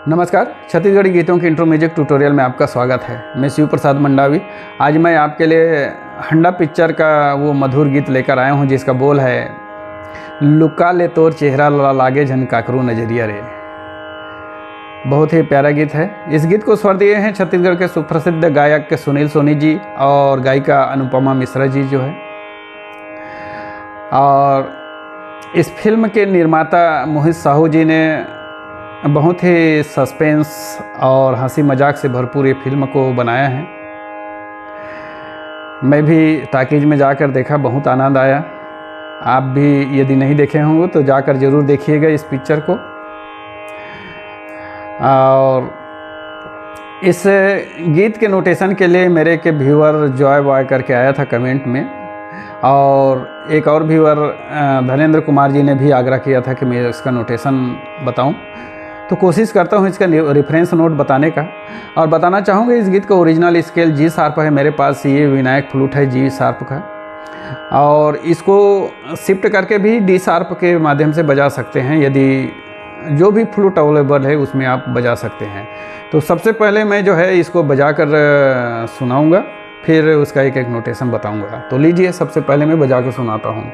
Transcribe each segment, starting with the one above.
नमस्कार, छत्तीसगढ़ी गीतों के इंट्रो म्यूजिक ट्यूटोरियल में आपका स्वागत है। मैं शिव प्रसाद मंडावी। आज मैं आपके लिए हंडा पिक्चर का वो मधुर गीत लेकर आया हूँ जिसका बोल है, लुका ले तोर चेहरा लागे झन काकरू नजरिया रे। बहुत ही प्यारा गीत है। इस गीत को स्वर दिए हैं छत्तीसगढ़ के सुप्रसिद्ध गायक के सुनील सोनी जी और गायिका अनुपमा मिश्रा जी जो है। और इस फिल्म के निर्माता मोहित साहू जी ने बहुत ही सस्पेंस और हंसी मजाक से भरपूर ये फिल्म को बनाया है। मैं भी टाकीज में जाकर देखा, बहुत आनंद आया। आप भी यदि नहीं देखे होंगे तो जाकर ज़रूर देखिएगा इस पिक्चर को। और इस गीत के नोटेशन के लिए मेरे के व्यूअर जॉय बॉय करके आया था कमेंट में, और एक और व्यूअर धनेंद्र कुमार जी ने भी आग्रह किया था कि मैं इसका नोटेशन बताऊं। तो कोशिश करता हूं इसका रेफरेंस नोट बताने का। और बताना चाहूँगा इस गीत का ओरिजिनल स्केल जी शार्प है मेरे पास। ये विनायक फ्लूट है जी शार्प का, और इसको शिफ्ट करके भी डी शार्प के माध्यम से बजा सकते हैं। यदि जो भी फ्लूट अवेलेबल है उसमें आप बजा सकते हैं। तो सबसे पहले मैं जो है इसको बजा कर सुनाऊँगा, फिर उसका एक एक नोटेशन बताऊँगा। तो लीजिए, सबसे पहले मैं बजा के सुनाता हूँ।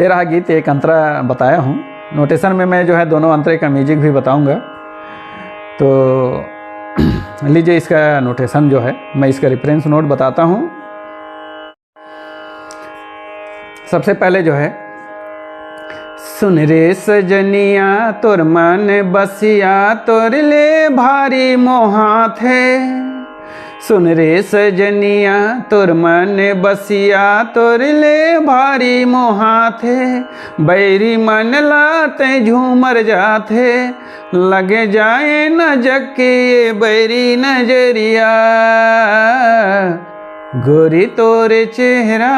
ये रहा गीत, एक अंतरा बताया हूँ। नोटेशन में मैं जो है दोनों अंतरे का म्यूजिक भी बताऊंगा। तो लीजिए इसका नोटेशन जो है, मैं इसका रेफरेंस नोट बताता हूँ। सबसे पहले जो है, सुन रे सजनिया तोर मन बसिया तोर ले भारी मोहा थे। सुन रे सजनिया तोर मन बसिया तोर ले भारी मोहा थे। बैरी मन लाते झूमर जाथे, लगे जाए न जके बैरी नजरिया। गोरी तोरे चेहरा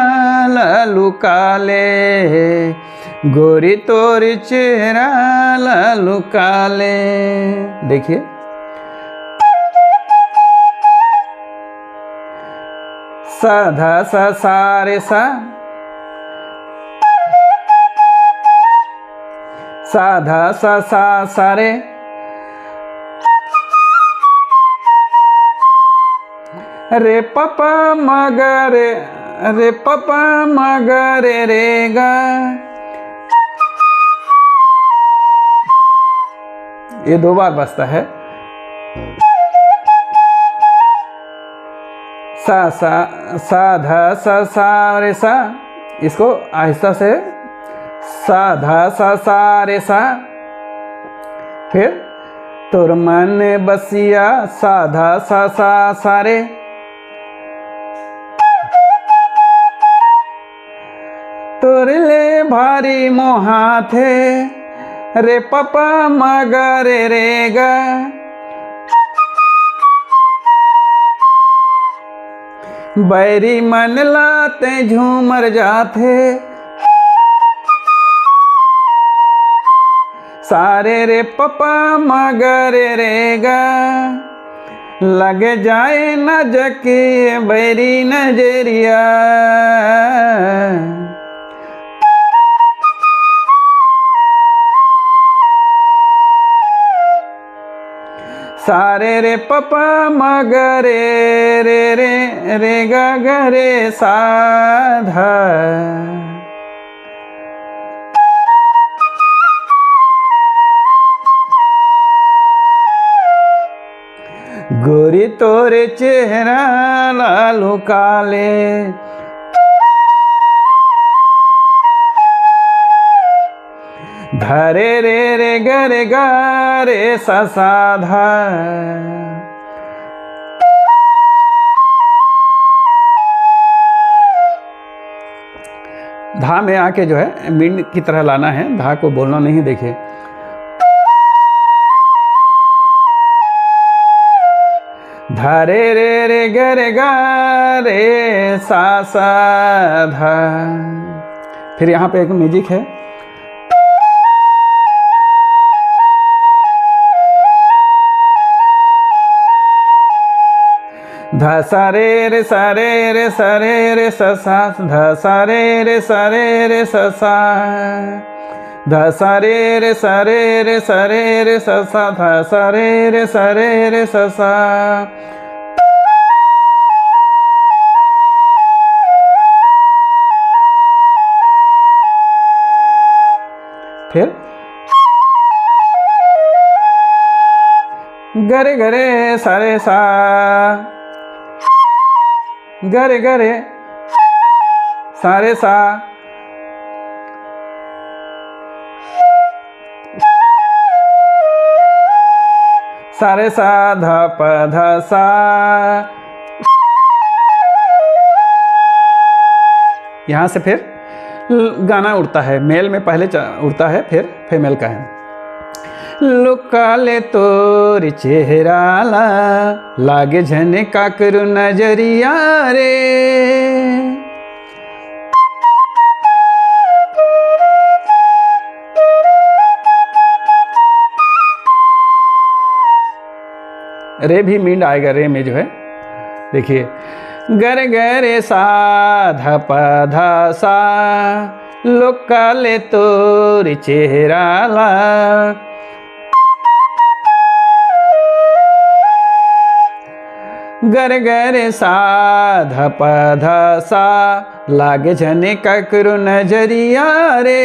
लालू काले, गोरी तोरे चेहरा लालू काले। देखिए, साधा सा सारे सा, साधा सा सा सारे, रे पपा मगरे, रे पपा मगरे रे गा। ये 2 बार बजता है। सा सा साधा सा सा रे सा, इसको आहिस्ता से साधा सा सा रे सा। फिर तोर मन बसिया साधा सा सा सारे, तोर ले भारी मोहा थे। रे पपा मगरे रे गा। बैरी मन लाते झूमर जाथे, सारे रे पपा मगरे रे गा। लगे जाए न जके बैरी नजरिया। सारे रे पपा मगरे रे रे रे गा गा रे साधा। गोरी तोरे चेहरा लालू काले, धरे रे रे गरे गा रे सा साधा। धा में आके जो है मींड की तरह लाना है, धा को बोलना नहीं। देखिए, धरे रे रे गरे गा रे सा सा धा। फिर यहाँ पे एक म्यूजिक है, ध सा रे रे सा रे रे सा रे रे सा सा, ध सा रे रे सा रे रे सा सा, ध सा रे रे सा रे रे सा रे रे सा सा, ध सा रे रे सा रे रे सा सा। फिर गरे गरे सारे सा, गरे गरे सारे सा। सारे सा ध प ध सा। यहाँ से फिर गाना उड़ता है, मेल में पहले उड़ता है, फिर फीमेल का है। लुकाले तोर चेहरा ला, लागे झने काकरू नजरिया रे। रे भी मींड आएगा, रे में जो है। देखिए, गर गरे सा ध प ध सा, लुकाले तोर चेहरा ला। गर गर सा ध प ध सा, लागे झने ककरू नजरिया रे।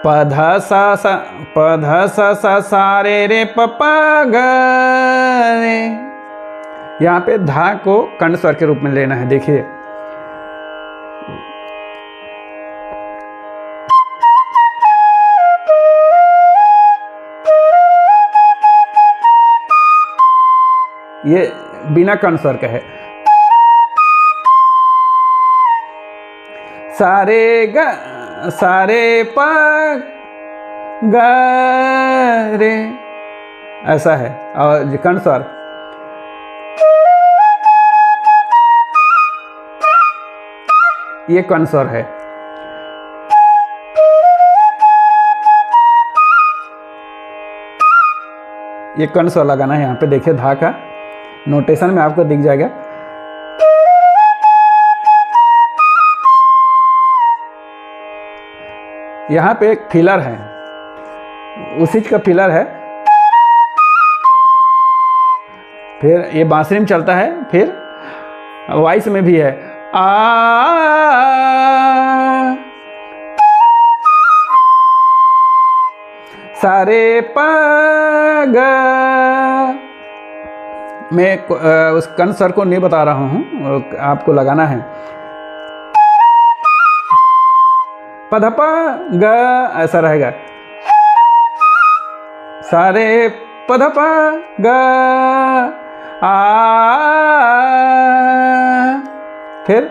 पधा सा सा पधा सा सा सा रे रे पपा ग रे। यहाँ पे धा को कंठ स्वर के रूप में लेना है। देखिए, ये बिना कंठ स्वर का है। सारे ग सारे प ग रे, ऐसा है। और कंठ स्वर ये कंठ स्वर है। ये कंठ स्वर लगाना है यहाँ पे। देखिए, धा का नोटेशन में आपको दिख जाएगा। यहाँ पे एक फिलर है, उसी का फिलर है। फिर ये बांसुरी में चलता है, फिर वॉइस में भी है। आ सारे प ग। मैं उस कंठ स्वर को नहीं बता रहा हूँ, आपको लगाना है। पधप ग ऐसा रहेगा। सारे पधप ग आ। फिर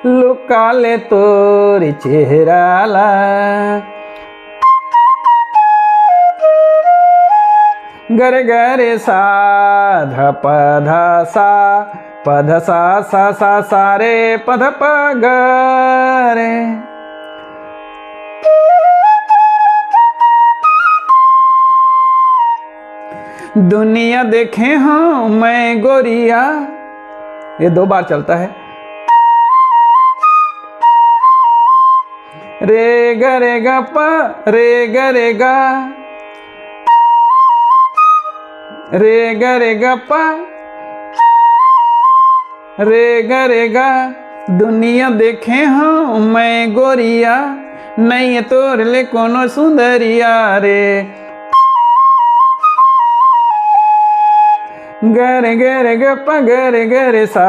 लुका ले तोरी चेहराला। गरे गरे सा ध पध सा पध सा सा सा सारे पध प ग रे। दुनिया देखे हाँ मैं गोरिया, ये 2 बार चलता है। रे ग रे ग प रे ग रे ग रे ग रे ग प रे ग रे ग। दुनिया देखे हाँ मैं गोरिया, नहीं तोर ले कोनो सुंदरिया रे। गरे गरे ग प गरे गरे सा।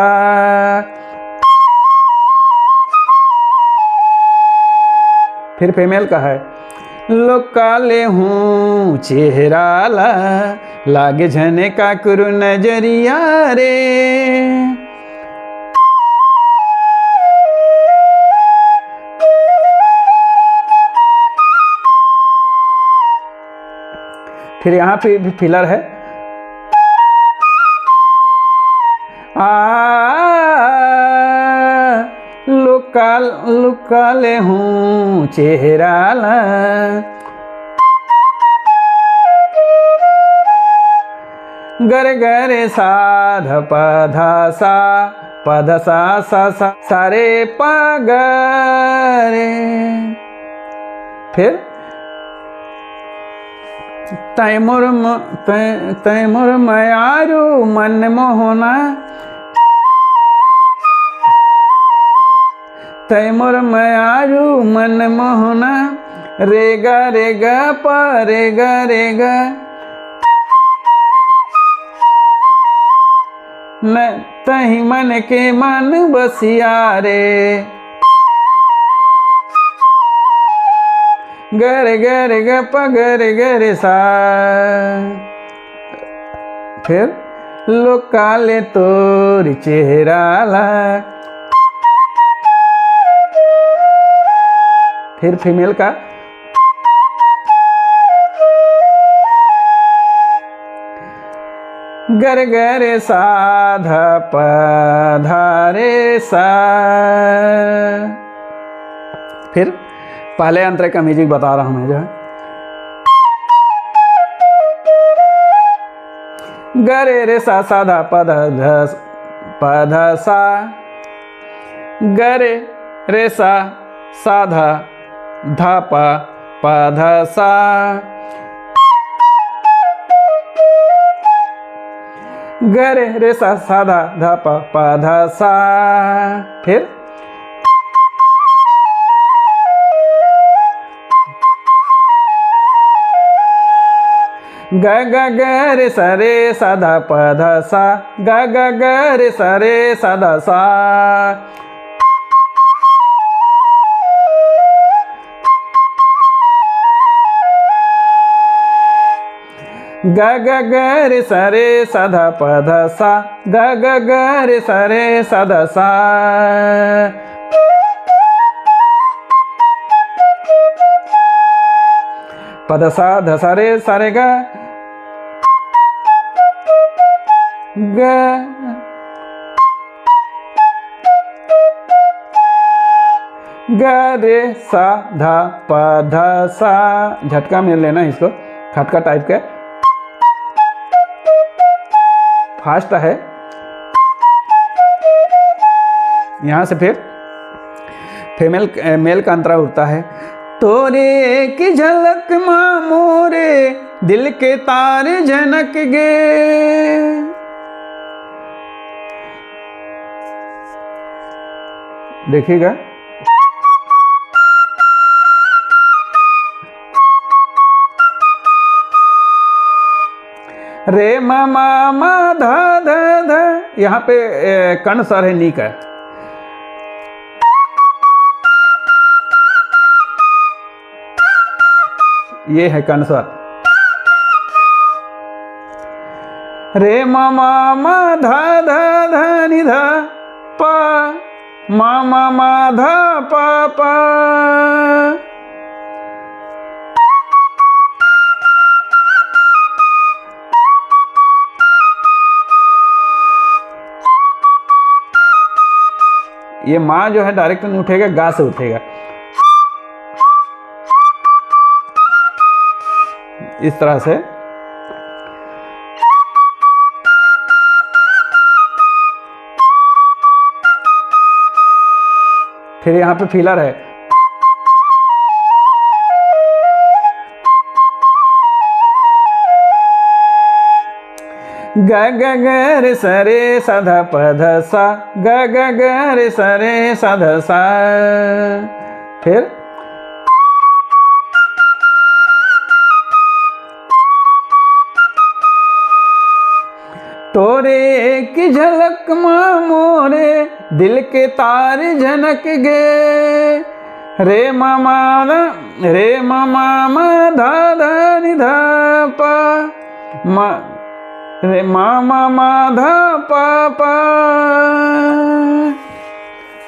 फिर फीमेल का है। लोकाले हूँ चेहराला, लागे झने का कुरु नजरिया रे। फिर यहाँ पे भी फिलर है। लुकाले हूँ चेहराला। गरे गरे सा ध पधा सा पध सा सा सा सारे प ग रे। फिर तय मोर मयारू मन मोहना। तय मोर मयारू मन मोहना। रे ग प रे ग न तही मन के मन बसिया रे। गरे गरे ग प गरे गरे सा। फिर लोकाले तोरी चेहराला। फिर फीमेल का। गरे गरे सा ध प ध रे सा। फिर पहले अंतरे का म्यूजिक बता रहा हूं मैं जो है। गरे रे सा सा ध प ध सा। गरे रे सा सा ध प ध सा। गरे रे सा सा ध प ध सा। फिर ग ग ग रे सा रे सा धा प धा सा, ग ग ग रे सा रे सा धा सा। ग ग ग रे सा रे सा धा प धा सा, ग ग ग रे सा रे सा धा सा। प धा सा धा सा रे ग ग ग रे सा धा प धा सा। झटका में लेना इसको, खटका टाइप के, फास्ट है। यहाँ से फिर फीमेल मेल का अंतरा उठता है। तोरे की झलक माँ मोरे दिल के तार झनक गे। देखिएगा, रे मा मा मा धा धा धा, यहाँ पे कर्ण स्वर है नी का। ये है कर्ण स्वर। रे मा मा मा धा धा धा नि धा पा, मा मा मा धा पा पा। ये माँ जो है डायरेक्ट नहीं उठेगा, गा से उठेगा, इस तरह से। फिर यहाँ पे फिलर है। ग ग ग रे सा रे सा धा प धा सा, ग ग ग रे सा रे सा धा सा। फिर तोरे की झलक माँ मोरे दिल के तार झनक गे। रे मामा रे मामा मा धा धा नि धा पा, मा रे मामा मा धा पा पा।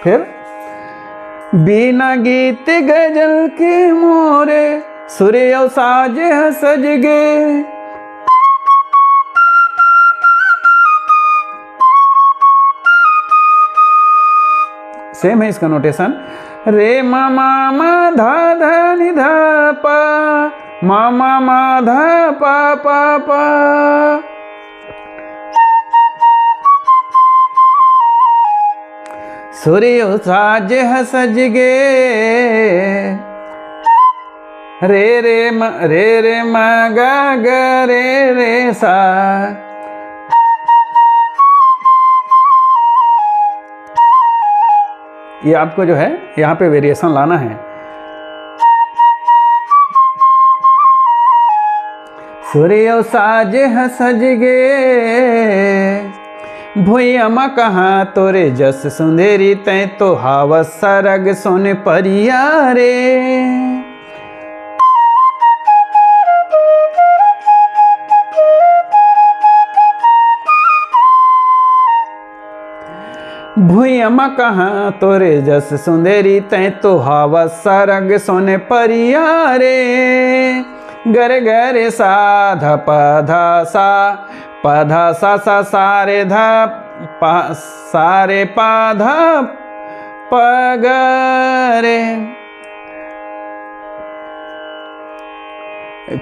फिर बिना गीत गजल के मोरे सूर्य साज सज गे। सेम है इसका नोटेशन। रे मा मा मा धा धा नि धा पा, मा मा मा धा पा पा पा। सूर्य साज सज गे। रे रे म ग ग रे रे सा। ये आपको जो है यहाँ पे वेरिएशन लाना है। सूर्य साज सज गे, भुइयमा कहाँ तोरे जस सुंदरी तै तो हावस सरग सोने परिया रे। भुइयमा कहाँ तोरे जस सुंदरी तै तो हावस सरग सोने परिया रे। गर गर सा ध प धा सा, प धा सा सा सा रे ध प सा रे प ध प ग रे।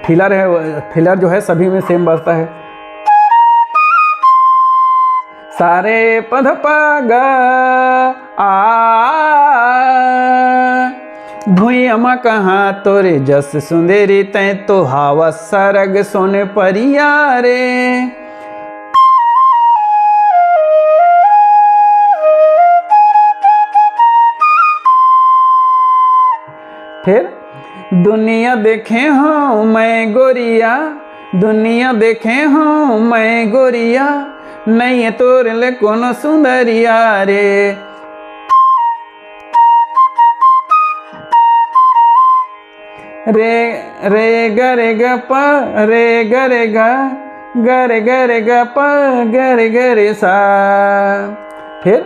फिलर है, फिलर जो है सभी में सेम बजता है। सारे पध प ग आ, भुइयमा कहाँ तोरे जस सुंदरी तै तो हावस सरग सोने परिया रे। फिर दुनिया देखे हूँ मैं गोरिया, दुनिया देखे हूँ मैं गोरिया, नहीं है तोर ले कोनो सुंदरिया रे। रे रे ग रे ग प रे ग रे ग ग रे ग रे ग प ग रे ग रे सा। फिर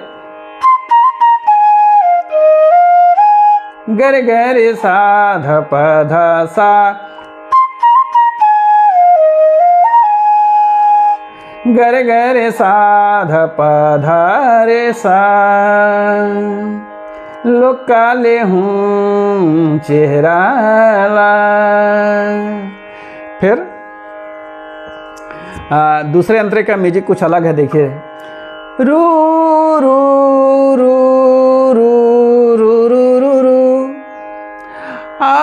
ग रे ग रे सा ध प ध सा, ग रे ग रे सा ध प ध रे सा। लोग काले हूँ चेहरा ला। फिर दूसरे अंतरे का म्यूजिक कुछ अलग है, देखिए। रू रू रू रू रू रू रू रू आ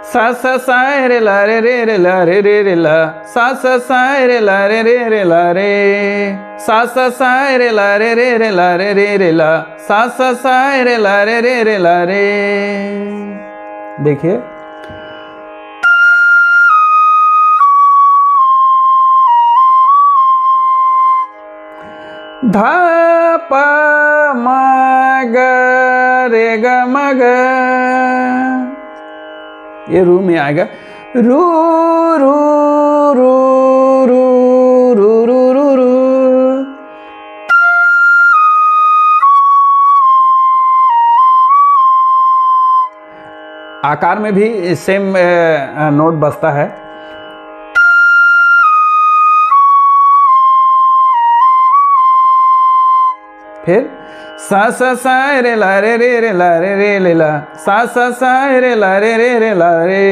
सा सा सा रे ला रे रे रे ला रे रे रे ला, सा सा सा रे ला रे रे रे ला रे, सा सा सा रे ला रे रे रे ला रे रे रे ला, सा सा सा रे ला रे रे रे ला रे। देखिए धा प म ग रे ग म ग, ये रू में आएगा। रू रू रू रू रू रू रू रू। आकार में भी सेम नोट बजता है। फिर सा सा सा रे ला रे रे रे ला रे रे ले ला, सा सा सा रे ला रे रे रे ला रे।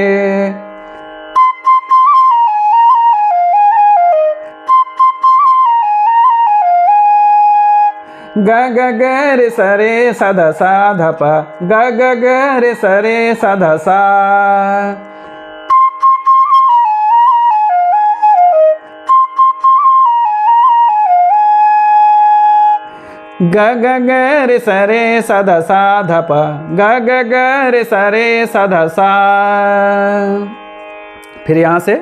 ग ग ग रे सा रे सा धा सा धा पा, ग ग ग रे सा रे सा धा सा। ग ग ग रे सा रे सा धा सा धा पा, ग ग ग रे सा रे सा धा सा। फिर यहाँ से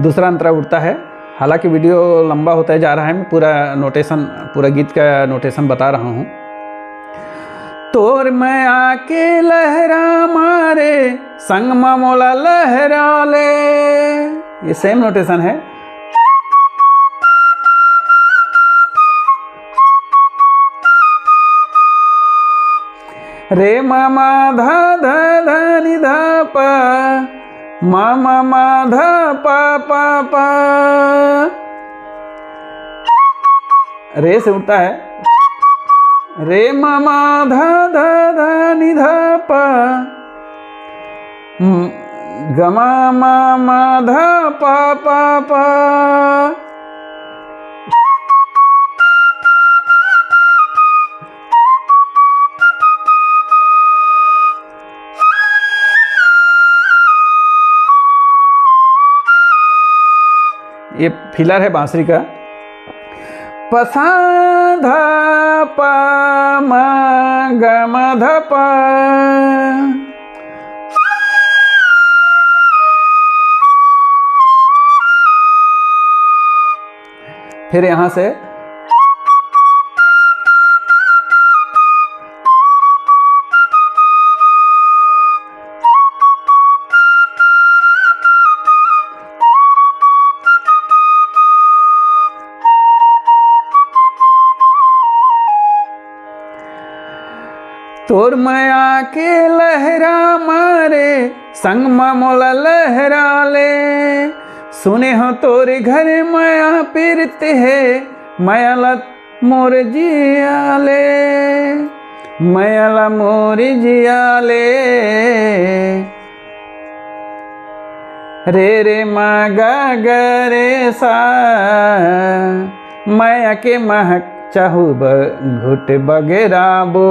दूसरा अंतरा उठता है। हालांकि वीडियो लंबा होता जा रहा है, मैं पूरा गीत का नोटेशन बता रहा हूँ। तोर मैं आके लहरा मारे संग मोला लहरा ले, ये सेम नोटेशन है। रे मा मा धा धा धा नि धा पा, मा मा मा धा पा पा पा। रे से उठता है। रे मा मा धा धा धा नि धा पा, ग मा मा मा धा पा पा पा। ये फिलर है बांसुरी का। पसा धा पा मा ग म ध पा। फिर यहां से तोर माया के लहरा मारे संग मोला लहरा ले, सुने हो तोरे घर माया पीरते है मायाला मोर जियाले, मायाला मोर जियाले। रे रे मा गा ग रे सा, माया के महक चाहू घुट बगेराबो।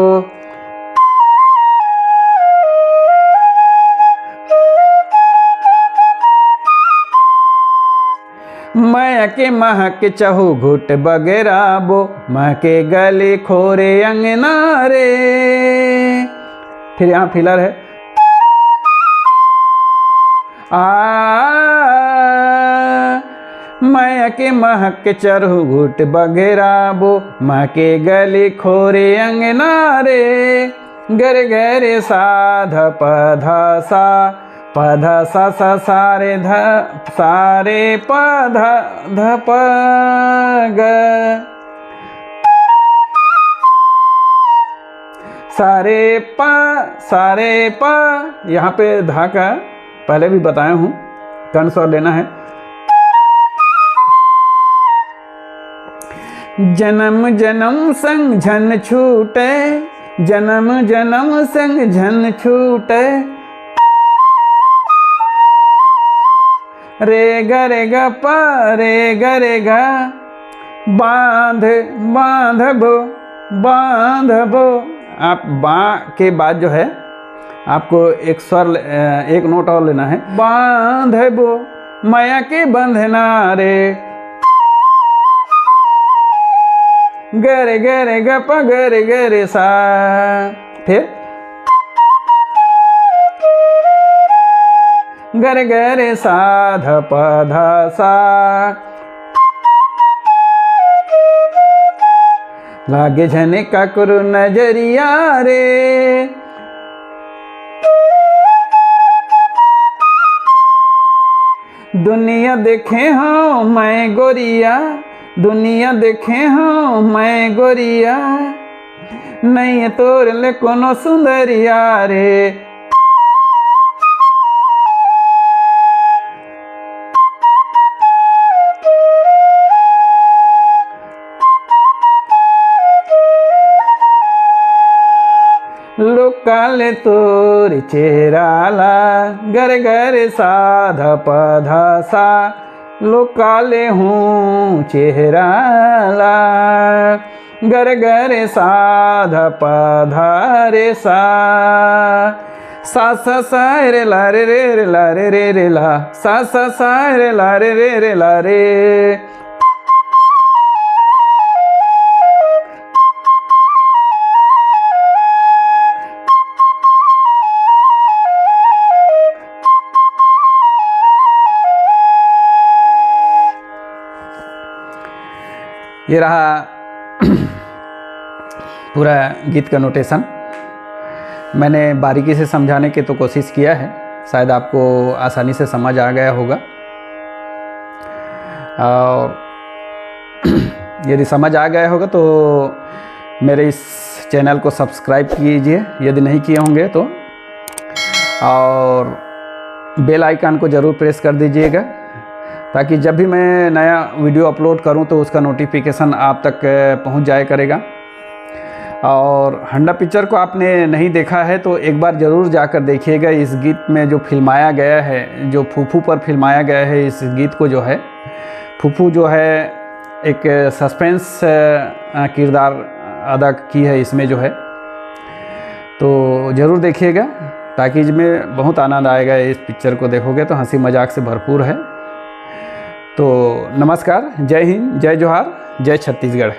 माया के महक चहु घुट बगेराबो, महके गले खोरे अंगना रे। फिर यहाँ फिलर है। मैं के महक चरहु घुट बघेराबो, माँ के गली खोरे अंगना रे, गर गरे साध पधा सा, पधा सा सा सारे ध सारे पधा ध प ग, सारे प। यहाँ पे धा का पहले भी बताया हूँ, कर्ण स्वर लेना है। जन्म जन्म संग झन छूटे, जन्म जन्म संग झन छूटे, रे ग रे ग प रे ग रे ग, बांध बांधबो बांधबो। आप बा के बाद जो है आपको एक स्वर एक नोट और लेना है। बांधबो माया के बंधना रे, गरे गरे ग प गरे गरे सा। फिर गरे गरे सा ध प ध सा, लागे झने काकुरु नजरिया रे, दुनिया देखे हाँ मैं गोरिया, दुनिया देखे हाँ मैं गोरिया, नहीं तोर ले कोनो सुंदरिया रे। लोकाले तोर चेहराला, गर गर साध पधा सा, लोकाले हूँ चेहराला, गर गर साध पधा रे सा, सा सा सा रे ला रे रे ला रे रे रे ला, सा सा सा रे ला रे रे ला रे। ये रहा पूरा गीत का नोटेशन। मैंने बारीकी से समझाने की तो कोशिश किया है, शायद आपको आसानी से समझ आ गया होगा। और यदि समझ आ गया होगा तो मेरे इस चैनल को सब्सक्राइब कीजिए यदि नहीं किए होंगे तो, और बेल आइकन को ज़रूर प्रेस कर दीजिएगा ताकि जब भी मैं नया वीडियो अपलोड करूं तो उसका नोटिफिकेशन आप तक पहुंच जाया करेगा। और हंडा पिक्चर को आपने नहीं देखा है तो एक बार ज़रूर जाकर देखिएगा। इस गीत में जो फिल्माया गया है, जो फूफू पर फिल्माया गया है इस गीत को, जो है फूफू जो है एक सस्पेंस किरदार अदा की है इसमें जो है, तो ज़रूर देखिएगा ताकि इसमें बहुत आनंद आएगा। इस पिक्चर को देखोगे तो हंसी मजाक से भरपूर है। तो नमस्कार, जय हिंद, जय जोहार, जय छत्तीसगढ़।